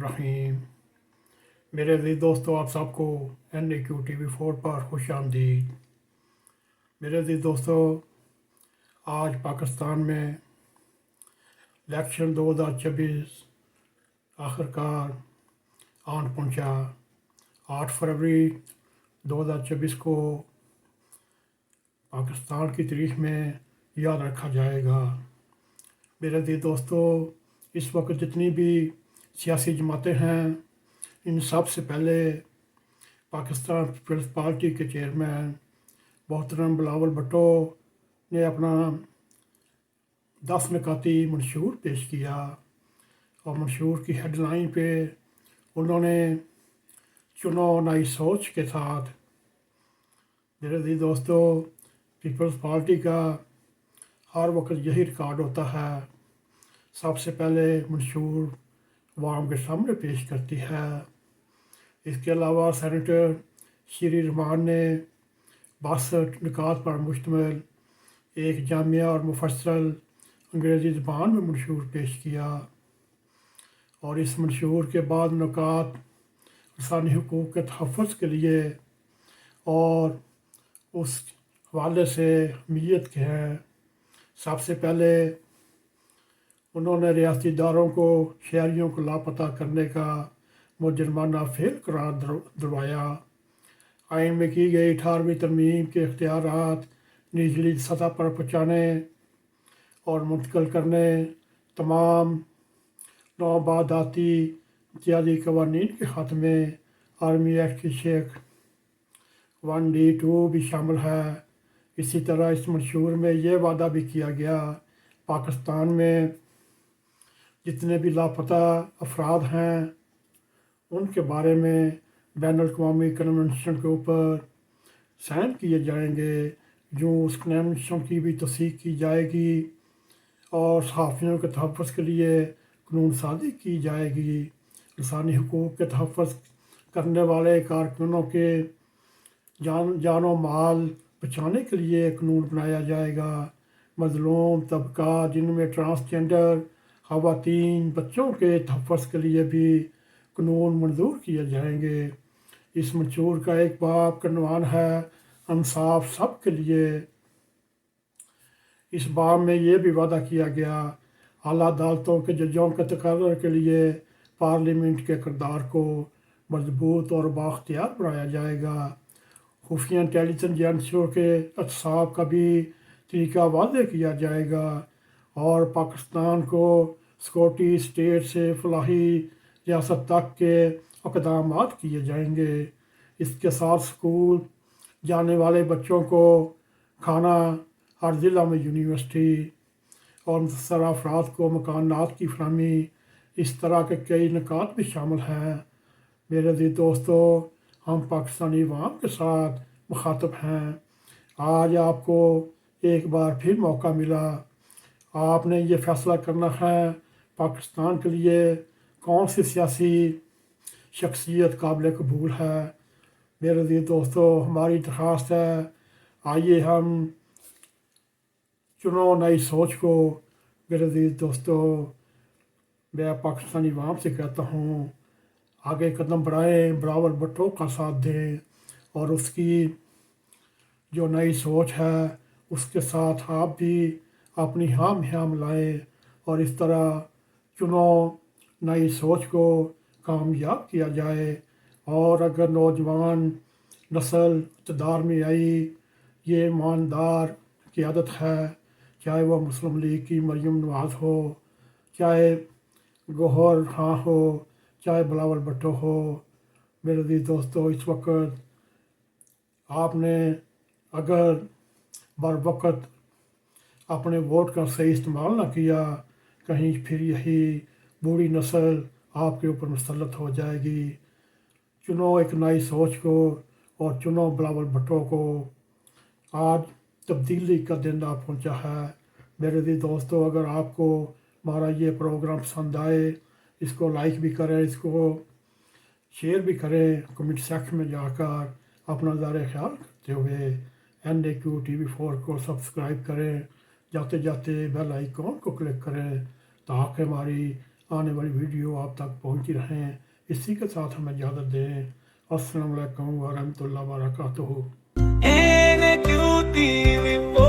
الرحیم۔ میرے عزیز دوستو، آپ سب کو N.a.q TV4 پر خوش آمدید۔ میرے عزیز دوستو، آج پاکستان میں الیکشن 2024 آخرکار آن پہنچا۔ 8 فروری 2024 کو پاکستان کی تاریخ میں یاد رکھا جائے گا۔ میرے عزیز دوستو، اس وقت جتنی بھی سیاسی جماعتیں ہیں، ان سب سے پہلے پاکستان پیپلز پارٹی کے چیئرمین محترم بلاول بھتو نے اپنا 10 نکاتی منشور پیش کیا، اور منشور کی ہیڈ لائن پہ انہوں نے چنو نئی سوچ کے ساتھ۔ میرے عزیز دوستو، پیپلز پارٹی کا ہر وقت یہی ریکارڈ ہوتا ہے، سب سے پہلے منشور عوام کے سامنے پیش کرتی ہے۔ اس کے علاوہ سینیٹر شری رحمان نے 62 نکات پر مشتمل ایک جامع اور مفصل انگریزی زبان میں منشور پیش کیا، اور اس منشور کے بعد نکات انسانی حقوق کے تحفظ کے لیے اور اس حوالے سے اہمیت کے ہیں۔ سب سے پہلے انہوں نے ریاستی اداروں کو شہریوں کو لاپتہ کرنے کا مجرمانہ فعل قرار دلوایا۔ آئین میں کی گئی 18ویں ترمیم کے اختیارات نچلی سطح پر پہنچانے اور منتقل کرنے، تمام نوآبادیاتی امتیازی قوانین کے خاتمے، آرمی ایکٹ کی شق 1D2 بھی شامل ہے۔ اسی طرح اس منشور میں یہ وعدہ بھی کیا گیا، پاکستان میں جتنے بھی لاپتہ افراد ہیں ان کے بارے میں بین الاقوامی کنونشن کے اوپر سائن کیے جائیں گے، جو اس کنونشن کی بھی تصدیق کی جائے گی، اور صحافیوں کے تحفظ کے لیے قانون سازی کی جائے گی۔ انسانی حقوق کے تحفظ کرنے والے کارکنوں کے جان و مال بچانے کے لیے قانون بنایا جائے گا۔ مظلوم طبقات جن میں ٹرانسجنڈر خواتین، بچوں کے تحفظ کے لیے بھی قانون منظور کیے جائیں گے۔ اس منشور کا ایک باب کا عنوان ہے انصاف سب کے لیے۔ اس باب میں یہ بھی وعدہ کیا گیا، اعلیٰ عدالتوں کے ججوں کے تقرر کے لیے پارلیمنٹ کے کردار کو مضبوط اور بااختیار بنایا جائے گا۔ خفیہ انٹیلیجنس ایجنسیوں کے احتساب کا بھی طریقہ واضح کیا جائے گا، اور پاکستان کو سیکورٹی اسٹیٹ سے فلاحی ریاست تک کے اقدامات کیے جائیں گے۔ اس کے ساتھ اسکول جانے والے بچوں کو کھانا، ہر ضلع میں یونیورسٹی اور متاثرہ افراد کو مکانات کی فراہمی، اس طرح کے کئی نکات بھی شامل ہیں۔ میرے عزیز دوستو، ہم پاکستانی عوام کے ساتھ مخاطب ہیں۔ آج آپ کو ایک بار پھر موقع ملا، آپ نے یہ فیصلہ کرنا ہے پاکستان کے لیے کون سی سیاسی شخصیت قابل قبول ہے۔ میرے عزیز دوستو، ہماری درخواست ہے، آئیے ہم چنو نئی سوچ کو۔ میرے عزیز دوستو، میں پاکستانی عوام سے کہتا ہوں، آگے قدم بڑھائیں، بلاول بھٹو کا ساتھ دیں، اور اس کی جو نئی سوچ ہے اس کے ساتھ آپ بھی اپنی ہم لائیں، اور اس طرح چنو نئی سوچ کو کامیاب کیا جائے۔ اور اگر نوجوان نسل اقتدار میں آئی، یہ ایماندار قیادت ہے، چاہے وہ مسلم لیگ کی مریم نواز ہو، چاہے گوہر خاں ہو، چاہے بلاول بھٹو ہو۔ میرے عزیز دوستو، اس وقت آپ نے اگر بر وقت اپنے ووٹ کا صحیح استعمال نہ کیا، کہیں پھر یہی بوڑھی نسل آپ کے اوپر مسلط ہو جائے گی۔ چنو ایک نئی سوچ کو، اور چنو بلاول بھٹو کو۔ آج تبدیلی کا دن آ پہنچا ہے۔ میرے عزیز دوستو، اگر آپ کو ہمارا یہ پروگرام پسند آئے، اس کو لائک بھی کریں، اس کو شیئر بھی کریں، کمنٹ سیکشن میں جا کر اپنا نظر خیال کرتے ہوئے N.a.q TV4 کو سبسکرائب کریں، جاتے جاتے بیل آئیکن کو کلک کریں، تاکہ ہماری آنے والی ویڈیو آپ تک پہنچتی رہیں۔ اسی کے ساتھ ہمیں اجازت دیں۔ السلام علیکم ورحمۃ اللہ وبرکاتہ۔ N.a.q